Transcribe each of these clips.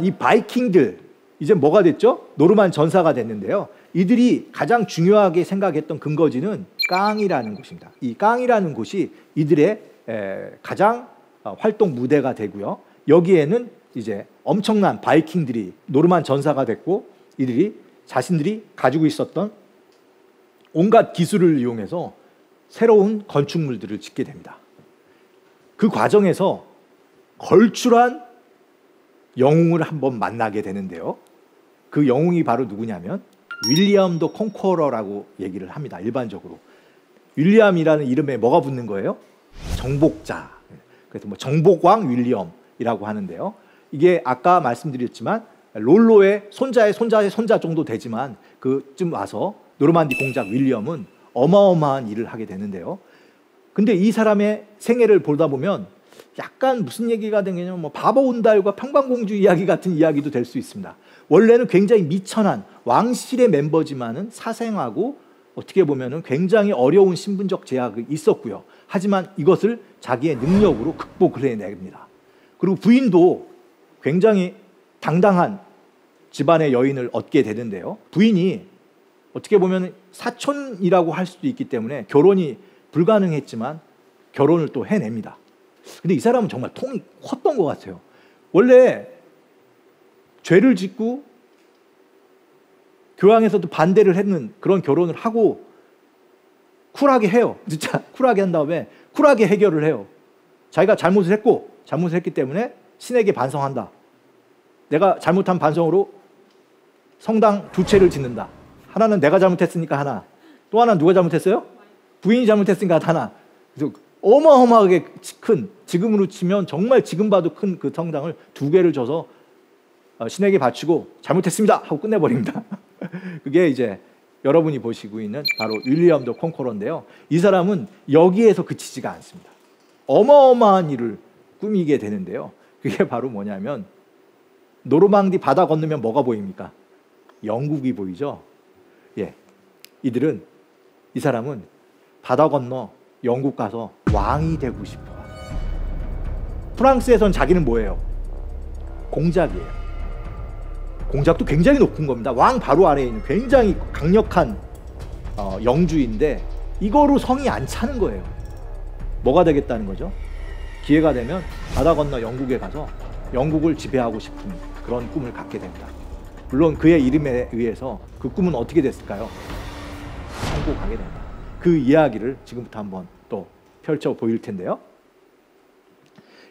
이 바이킹들 이제 뭐가 됐죠? 노르만 전사가 됐는데요. 이들이 가장 중요하게 생각했던 근거지는 깡이라는 곳입니다. 이 깡이라는 곳이 이들의 가장 활동 무대가 되고요. 여기에는 이제 엄청난 바이킹들이 노르만 전사가 됐고, 이들이 자신들이 가지고 있었던 온갖 기술을 이용해서 새로운 건축물들을 짓게 됩니다. 그 과정에서 걸출한 영웅을 한번 만나게 되는데요. 그 영웅이 바로 누구냐면 윌리엄 더 컨쿼러라고 얘기를 합니다. 일반적으로 윌리엄이라는 이름에 뭐가 붙는 거예요? 정복자. 그래서 뭐 정복왕 윌리엄이라고 하는데요. 이게 아까 말씀드렸지만 롤로의 손자의 손자의 손자 정도 되지만 그쯤 와서 노르만디 공작 윌리엄은 어마어마한 일을 하게 되는데요. 근데 이 사람의 생애를 보다 보면 약간 무슨 얘기가 되냐면 뭐 바보 온달과 평방공주 이야기 같은 이야기도 될 수 있습니다. 원래는 굉장히 미천한 왕실의 멤버지만은 사생하고 어떻게 보면은 굉장히 어려운 신분적 제약이 있었고요. 하지만 이것을 자기의 능력으로 극복을 해냅니다. 그리고 부인도 굉장히 당당한 집안의 여인을 얻게 되는데요. 부인이 어떻게 보면 사촌이라고 할 수도 있기 때문에 결혼이 불가능했지만 결혼을 또 해냅니다. 근데 이 사람은 정말 통이 컸던 것 같아요. 원래 죄를 짓고 교황에서도 반대를 했는 그런 결혼을 하고 쿨하게 해요. 진짜 쿨하게 한 다음에 쿨하게 해결을 해요. 자기가 잘못을 했기 때문에 신에게 반성한다. 내가 잘못한 반성으로 성당 두 채를 짓는다. 하나는 내가 잘못했으니까 하나, 또 하나는 누가 잘못했어요? 부인이 잘못했으니까 하나. 그래서 어마어마하게 큰, 지금으로 치면 정말 지금 봐도 큰 그 성당을 두 개를 져서 신에게 바치고 잘못했습니다 하고 끝내버립니다. 그게 이제 여러분이 보시고 있는 바로 윌리엄 더 컨쿼러인데요. 이 사람은 여기에서 그치지가 않습니다. 어마어마한 일을 꾸미게 되는데요. 그게 바로 뭐냐면 노르망디 바다 건너면 뭐가 보입니까? 영국이 보이죠. 예, 이 사람은 바다 건너 영국 가서 왕이 되고 싶어. 프랑스에선 자기는 뭐예요? 공작이에요. 공작도 굉장히 높은 겁니다. 왕 바로 아래에 있는 굉장히 강력한 영주인데 이거로 성이 안 차는 거예요. 뭐가 되겠다는 거죠? 기회가 되면 바다 건너 영국에 가서 영국을 지배하고 싶은 그런 꿈을 갖게 됩니다. 물론 그의 이름에 의해서 그 꿈은 어떻게 됐을까요? 성공하게 됩니다. 그 이야기를 지금부터 한번 또 펼쳐 보일 텐데요.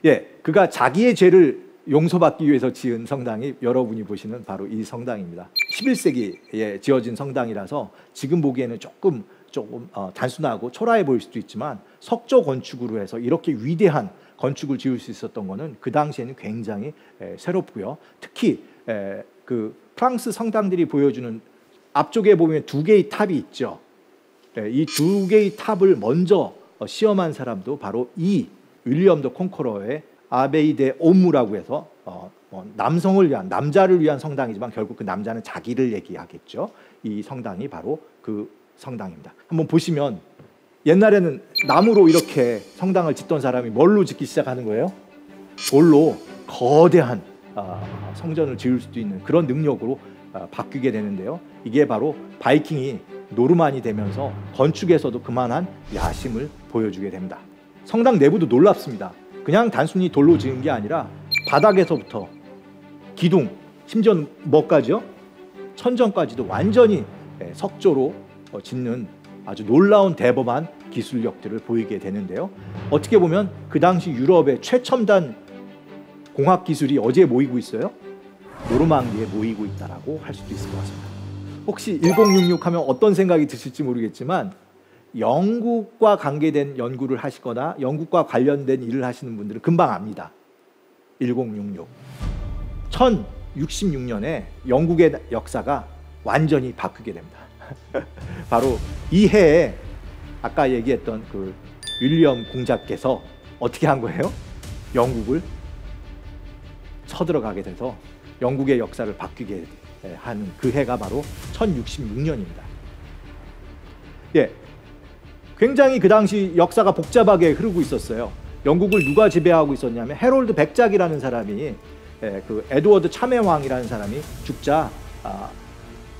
예, 그가 자기의 죄를 용서받기 위해서 지은 성당이 여러분이 보시는 바로 이 성당입니다. 11세기에 지어진 성당이라서 지금 보기에는 조금 단순하고 초라해 보일 수도 있지만 석조 건축으로 해서 이렇게 위대한 건축을 지을 수 있었던 것은 그 당시에는 굉장히 새롭고요. 특히 그 프랑스 성당들이 보여주는 앞쪽에 보면 두 개의 탑이 있죠. 이 두 개의 탑을 먼저 시험한 사람도 바로 이 윌리엄 더 컨쿼러의 아베이 데 오무라고 해서 남성을 위한, 남자를 위한 성당이지만 결국 그 남자는 자기를 얘기하겠죠. 이 성당이 바로 그 성당입니다. 한번 보시면 옛날에는 나무로 이렇게 성당을 짓던 사람이 뭘로 짓기 시작하는 거예요? 돌로 거대한 성전을 지을 수도 있는 그런 능력으로 바뀌게 되는데요. 이게 바로 바이킹이 노르만이 되면서 건축에서도 그만한 야심을 보여주게 됩니다. 성당 내부도 놀랍습니다. 그냥 단순히 돌로 지은 게 아니라 바닥에서부터 기둥, 심지어는 뭐까지요? 천정까지도 완전히 석조로 짓는 아주 놀라운 대범한 기술력들을 보이게 되는데요. 어떻게 보면 그 당시 유럽의 최첨단 공학 기술이 어디에 모이고 있어요? 노르망디에 모이고 있다라고 할 수도 있을 것 같습니다. 혹시 1066 하면 어떤 생각이 드실지 모르겠지만 영국과 관계된 연구를 하시거나 영국과 관련된 일을 하시는 분들은 금방 압니다. 1066. 1066년에 영국의 역사가 완전히 바뀌게 됩니다. 바로 이 해에 아까 얘기했던 그 윌리엄 공작께서 어떻게 한 거예요? 영국을 쳐들어가게 돼서 영국의 역사를 바뀌게 하는 그 해가 바로 1066년입니다. 예, 굉장히 그 당시 역사가 복잡하게 흐르고 있었어요. 영국을 누가 지배하고 있었냐면 해롤드 백작이라는 사람이 그 에드워드 참외왕이라는 사람이 죽자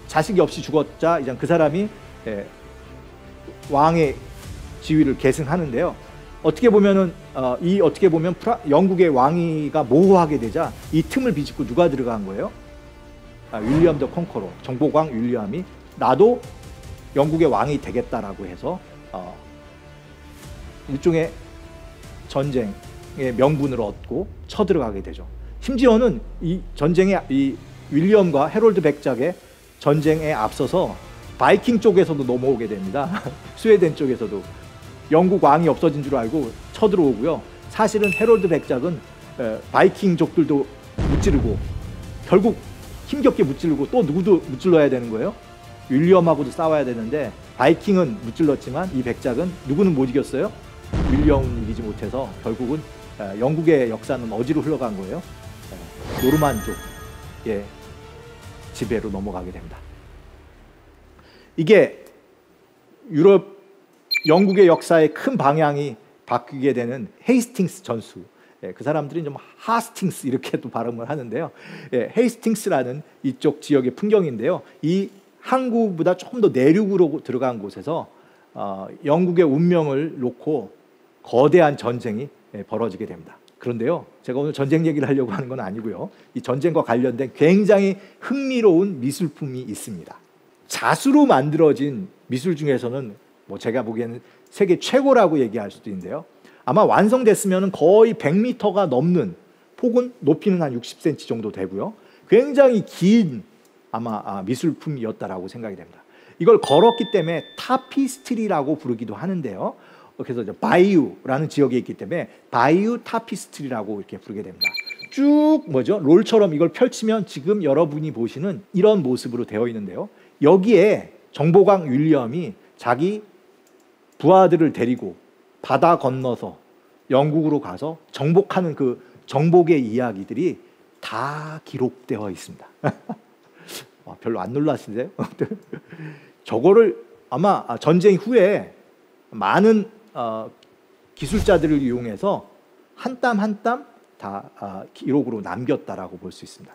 자식이 없이 죽었자 이제 그 사람이 왕의 지위를 계승하는데요. 어떻게 보면은 어떻게 보면 영국의 왕위가 모호하게 되자 이 틈을 비집고 누가 들어간 거예요? 윌리엄 더 컨커러, 정복왕 윌리엄이 나도 영국의 왕이 되겠다라고 해서 일종의 전쟁의 명분을 얻고 쳐들어가게 되죠. 심지어는 이 전쟁에 이 윌리엄과 해롤드 백작의 전쟁에 앞서서 바이킹 쪽에서도 넘어오게 됩니다. 스웨덴 쪽에서도 영국 왕이 없어진 줄 알고 쳐들어오고요. 사실은 해롤드 백작은 바이킹족들도 무찌르고 결국 힘겹게 무찌르고 또 누구도 무찔러야 되는 거예요. 윌리엄하고도 싸워야 되는데 바이킹은 무찔렀지만 이 백작은 누구는 못 이겼어요. 윌리엄은 이기지 못해서 결국은 영국의 역사는 어디로 흘러간 거예요? 노르만족의 지배로 넘어가게 됩니다. 이게 영국의 역사의 큰 방향이 바뀌게 되는 헤이스팅스 전수. 그 사람들이 좀 하스팅스 이렇게 또 발음을 하는데요. 헤이스팅스라는 이쪽 지역의 풍경인데요. 이 항구보다 조금 더 내륙으로 들어간 곳에서 영국의 운명을 놓고 거대한 전쟁이 벌어지게 됩니다. 그런데요, 제가 오늘 전쟁 얘기를 하려고 하는 건 아니고요. 이 전쟁과 관련된 굉장히 흥미로운 미술품이 있습니다. 자수로 만들어진 미술 중에서는 뭐 제가 보기에는 세계 최고라고 얘기할 수도 있는데요. 아마 완성됐으면 거의 100m가 넘는, 폭은 높이는 한 60cm 정도 되고요. 굉장히 긴 아마 미술품이었다라고 생각이 됩니다. 이걸 걸었기 때문에 타피스트리라고 부르기도 하는데요. 그래서 바이유라는 지역에 있기 때문에 바이유 타피스트리라고 이렇게 부르게 됩니다. 쭉 롤처럼 이걸 펼치면 지금 여러분이 보시는 이런 모습으로 되어 있는데요. 여기에 정보광 윌리엄이 자기 부하들을 데리고 바다 건너서 영국으로 가서 정복하는 그 정복의 이야기들이 다 기록되어 있습니다. 별로 안 놀라시세요? 저거를 아마 전쟁 후에 많은 기술자들을 이용해서 한 땀 한 땀 다 기록으로 남겼다라고 볼 수 있습니다.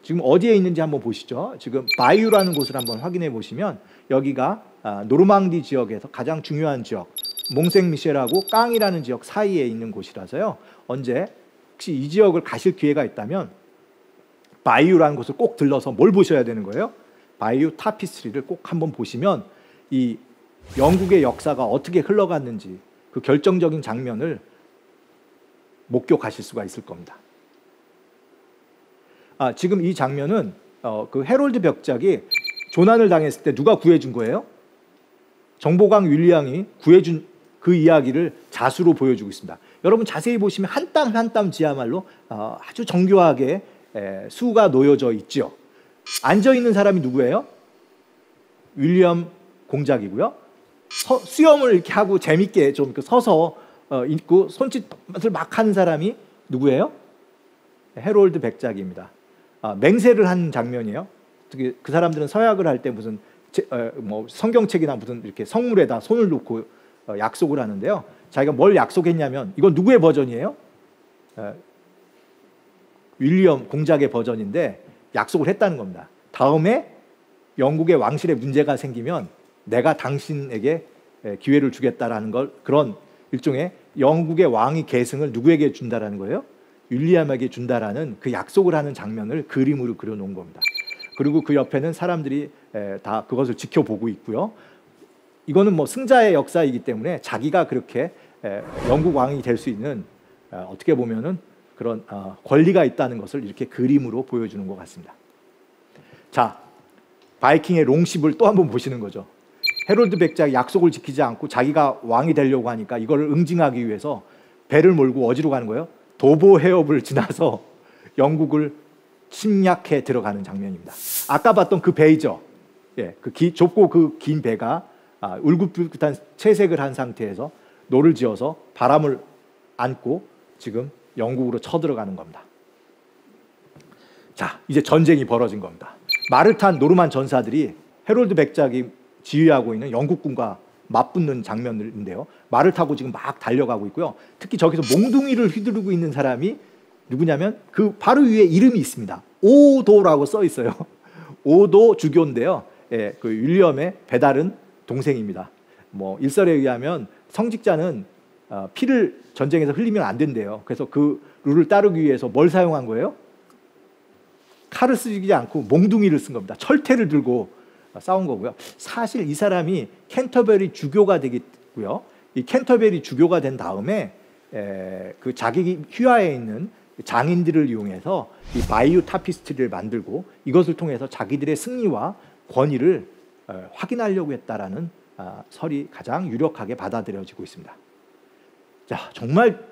지금 어디에 있는지 한번 보시죠. 지금 바이유라는 곳을 한번 확인해 보시면 여기가 노르망디 지역에서 가장 중요한 지역, 몽생미셸하고 깡이라는 지역 사이에 있는 곳이라서요. 언제 혹시 이 지역을 가실 기회가 있다면 바이유라는 곳을 꼭 들러서 뭘 보셔야 되는 거예요? 바이유 타피스트리를 꼭 한번 보시면 이 영국의 역사가 어떻게 흘러갔는지 그 결정적인 장면을 목격하실 수가 있을 겁니다. 지금 이 장면은 그 해롤드 백작이 조난을 당했을 때 누가 구해준 거예요? 정보광 윌리엄이 구해준 그 이야기를 자수로 보여주고 있습니다. 여러분 자세히 보시면 한 땀 한 땀지야말로 아주 정교하게 수가 놓여져 있죠. 앉아있는 사람이 누구예요? 윌리엄 공작이고요. 수염을 이렇게 하고 재밌게 좀 서서 있고 손짓을 막 하는 사람이 누구예요? 해롤드 백작입니다. 맹세를 한 장면이에요. 그 사람들은 서약을 할 때 무슨 뭐 성경책이나 무슨 이렇게 성물에다 손을 놓고 약속을 하는데요. 자기가 뭘 약속했냐면 이건 누구의 버전이에요? 윌리엄 공작의 버전인데 약속을 했다는 겁니다. 다음에 영국의 왕실에 문제가 생기면 내가 당신에게 기회를 주겠다라는 걸, 그런 일종의 영국의 왕위 계승을 누구에게 준다라는 거예요? 윌리엄에게 준다라는 그 약속을 하는 장면을 그림으로 그려놓은 겁니다. 그리고 그 옆에는 사람들이 다 그것을 지켜보고 있고요. 이거는 뭐 승자의 역사이기 때문에 자기가 그렇게 영국 왕이 될 수 있는 어떻게 보면은 그런 권리가 있다는 것을 이렇게 그림으로 보여주는 것 같습니다. 자, 바이킹의 롱십을 또 한번 보시는 거죠. 해롤드 백작이 약속을 지키지 않고 자기가 왕이 되려고 하니까 이거를 응징하기 위해서 배를 몰고 어디로 가는 거예요? 도보 해협을 지나서 영국을 침략해 들어가는 장면입니다. 아까 봤던 그 배이죠. 좁고 그 긴 배가 울긋불긋한 채색을 한 상태에서 노를 지어서 바람을 안고 지금 영국으로 쳐들어가는 겁니다. 자, 이제 전쟁이 벌어진 겁니다. 말을 탄 노르만 전사들이 해롤드 백작이 지휘하고 있는 영국군과 맞붙는 장면인데요. 말을 타고 지금 막 달려가고 있고요. 특히 저기서 몽둥이를 휘두르고 있는 사람이 누구냐면 그 바로 위에 이름이 있습니다. 오도라고 써 있어요. 오도 주교인데요. 예, 그 윌리엄의 배다른 동생입니다. 뭐 일설에 의하면 성직자는 피를 전쟁에서 흘리면 안 된대요. 그래서 그 룰을 따르기 위해서 뭘 사용한 거예요? 칼을 쓰지 않고 몽둥이를 쓴 겁니다. 철퇴를 들고 싸운 거고요. 사실 이 사람이 캔터베리 주교가 되겠고요. 이 캔터베리 주교가 된 다음에 그 자기 휘하에 있는 장인들을 이용해서 이 바이오 타피스트리를 만들고 이것을 통해서 자기들의 승리와 권위를 확인하려고 했다라는 설이 가장 유력하게 받아들여지고 있습니다. 자, 정말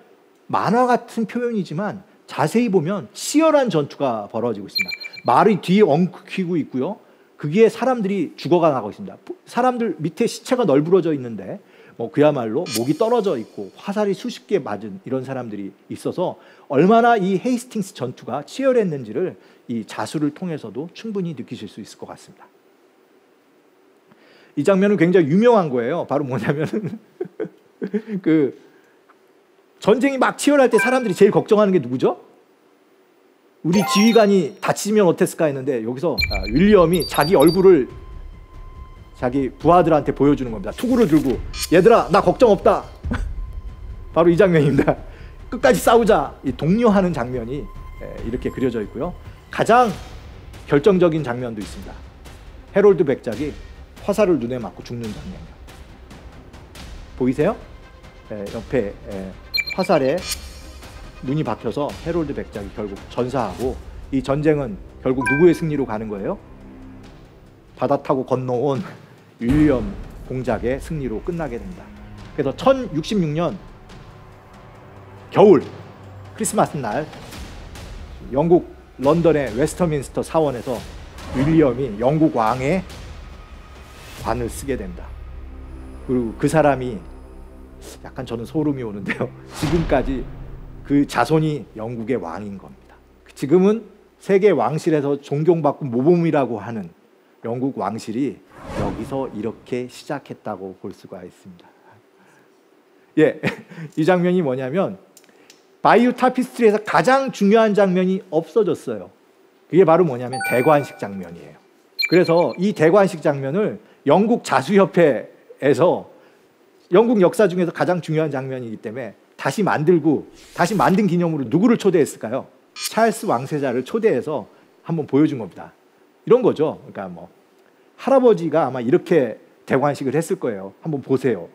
만화 같은 표현이지만 자세히 보면 치열한 전투가 벌어지고 있습니다. 말이 뒤에 엉키고 있고요. 거기에 사람들이 죽어가고 있습니다. 사람들 밑에 시체가 널브러져 있는데 뭐 그야말로 목이 떨어져 있고 화살이 수십 개 맞은 이런 사람들이 있어서 얼마나 이 헤이스팅스 전투가 치열했는지를 이 자수를 통해서도 충분히 느끼실 수 있을 것 같습니다. 이 장면은 굉장히 유명한 거예요. 바로 뭐냐면은 그 전쟁이 막 치열할 때 사람들이 제일 걱정하는 게 누구죠? 우리 지휘관이 다치면 어땠을까 했는데 여기서 윌리엄이 자기 얼굴을 자기 부하들한테 보여주는 겁니다. 투구를 들고 얘들아 나 걱정 없다. 바로 이 장면입니다. 끝까지 싸우자. 이 독려하는 장면이 이렇게 그려져 있고요. 가장 결정적인 장면도 있습니다. 해롤드 백작이 화살을 눈에 맞고 죽는 장면이요. 보이세요? 옆에 화살에 눈이 박혀서 해롤드 백작이 결국 전사하고 이 전쟁은 결국 누구의 승리로 가는 거예요? 바다 타고 건너온 윌리엄 공작의 승리로 끝나게 됩니다. 그래서 1066년 겨울 크리스마스 날 영국 런던의 웨스터민스터 사원에서 윌리엄이 영국 왕의 관을 쓰게 됩니다. 그리고 그 사람이 약간 저는 소름이 오는데요. 지금까지 그 자손이 영국의 왕인 겁니다. 지금은 세계 왕실에서 존경받고 모범이라고 하는 영국 왕실이 여기서 이렇게 시작했다고 볼 수가 있습니다. 예, 이 장면이 뭐냐면 바이오 타피스트리에서 가장 중요한 장면이 없어졌어요. 그게 바로 뭐냐면 대관식 장면이에요. 그래서 이 대관식 장면을 영국 자수협회에서 영국 역사 중에서 가장 중요한 장면이기 때문에 다시 만든 기념으로 누구를 초대했을까요? 찰스 왕세자를 초대해서 한번 보여준 겁니다. 이런 거죠. 그러니까 뭐 할아버지가 아마 이렇게 대관식을 했을 거예요. 한번 보세요.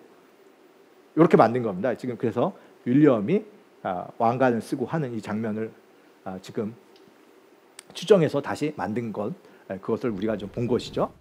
이렇게 만든 겁니다. 지금 그래서 윌리엄이 왕관을 쓰고 하는 이 장면을 지금 추정해서 다시 만든 것, 그것을 우리가 좀 본 것이죠.